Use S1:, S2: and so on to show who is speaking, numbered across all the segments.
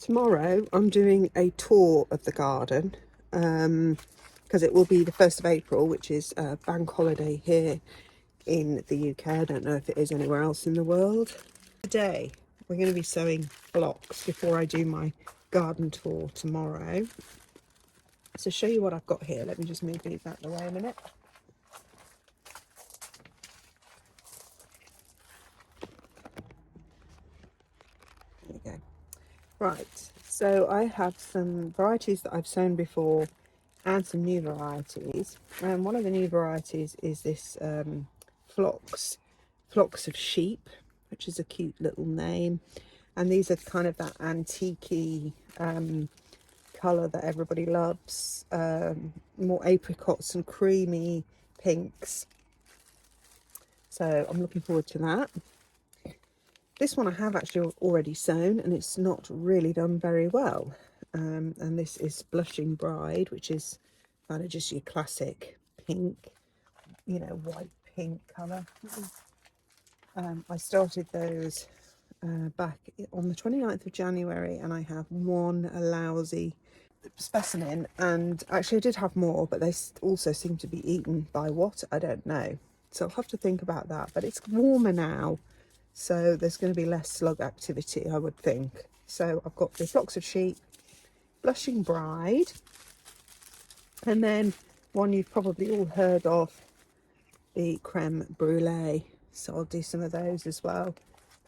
S1: Tomorrow I'm doing a tour of the garden because it will be the 1st of April, which is a bank holiday here in the UK. I don't know if it is anywhere else in the world. Today we're going to be sowing phlox before I do my garden tour tomorrow. So show you what I've got here. Let me just move these out of the way a minute. There you go. Right, so I have some varieties that I've sown before and some new varieties. And one of the new varieties is this Phlox of sheep, which is a cute little name. And these are kind of that antique-y colour that everybody loves. More apricots and creamy pinks. So I'm looking forward to that. This one I have actually already sown and it's not really done very well. And this is Blushing Bride, which is kind of just your classic pink, you know, white pink colour. I started those back on the 29th of January and I have one lousy specimen, and actually I did have more, but they also seem to be eaten by what? I don't know. So I'll have to think about that, but it's warmer now. So there's going to be less slug activity, I would think. So I've got the Phlox of Sheep, Blushing Bride, and then one you've probably all heard of, the Creme Brulee. So I'll do some of those as well.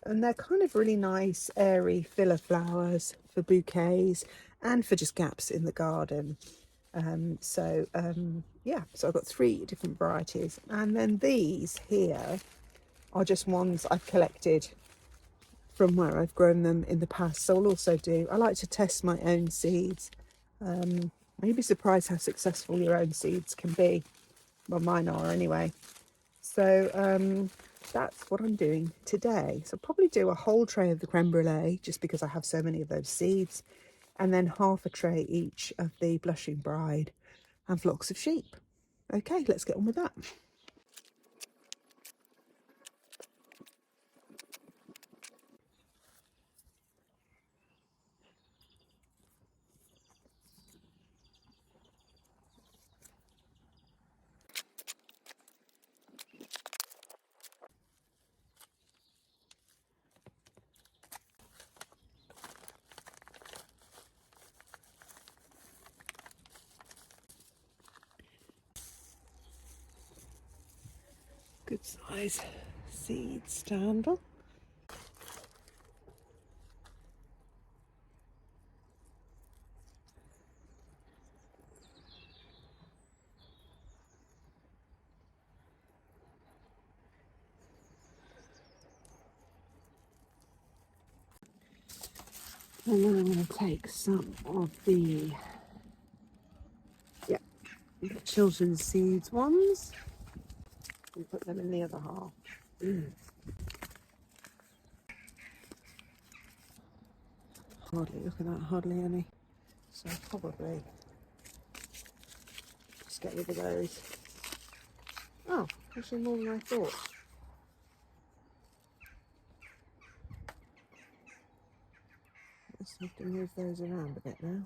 S1: And they're kind of really nice, airy filler flowers for bouquets and for just gaps in the garden. Yeah, so I've got 3 different varieties. And then these here are just ones I've collected from where I've grown them in the past. So I'll also I like to test my own seeds. You'd be surprised how successful your own seeds can be. Well, mine are anyway. So that's what I'm doing today. So I'll probably do a whole tray of the creme brulee just because I have so many of those seeds, and then half a tray each of the Blushing Bride and Phlox of Sheep. Okay, let's get on with that. Good size seed standle. And then I'm going to take some of the children's seeds ones and put them in the other half. Hardly, look at that, hardly any. So I'll probably just get rid of those. Oh, actually more than I thought. Let's have to move those around a bit now.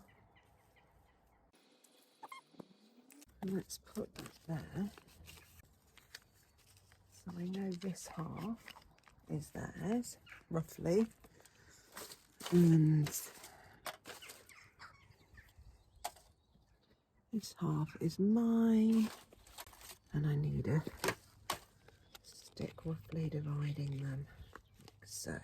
S1: And let's put that there. So I know this half is theirs, roughly. And this half is mine. And I need a stick roughly dividing them, like so.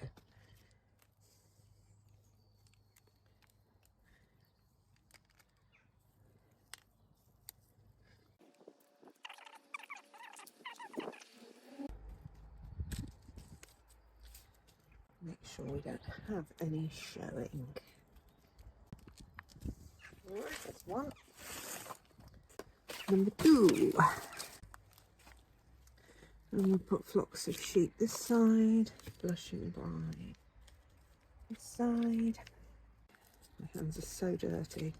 S1: Make sure we don't have any showing. Right, that's one. Number 2. And we'll put Phlox of Sheep this side, Blushing Bride this side. My hands are so dirty.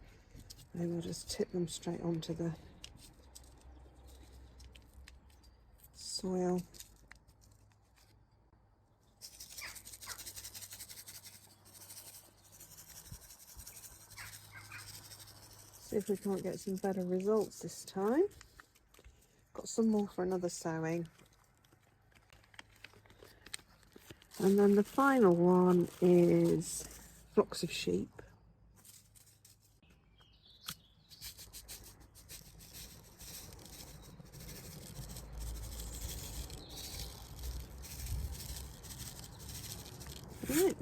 S1: I will just tip them straight onto the soil. See if we can't get some better results this time. Got some more for another sowing. And then the final one is flocks of sheep. Right.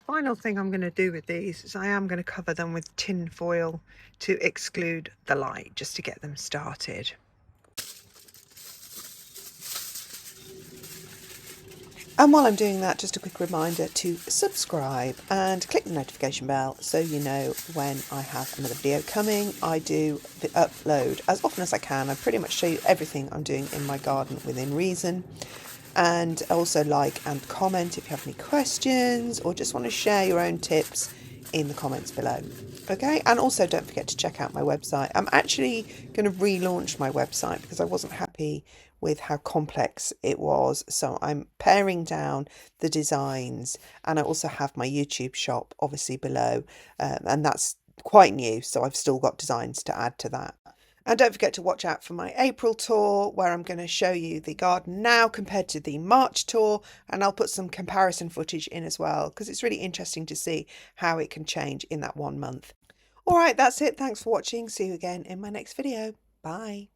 S1: Final thing I'm going to do with these is I am going to cover them with tin foil to exclude the light, just to get them started. And while I'm doing that, just a quick reminder to subscribe and click the notification bell so you know when I have another video coming. I do the upload as often as I can. I pretty much show you everything I'm doing in my garden within reason. And also like and comment if you have any questions or just want to share your own tips in the comments below. Okay, and also don't forget to check out my website. I'm actually going to relaunch my website because I wasn't happy with how complex it was. So I'm paring down the designs, and I also have my YouTube shop obviously below, and that's quite new. So I've still got designs to add to that. And don't forget to watch out for my April tour, where I'm going to show you the garden now compared to the March tour, and I'll put some comparison footage in as well, because it's really interesting to see how it can change in that 1 month. All right, that's it. Thanks for watching. See you again in my next video. Bye.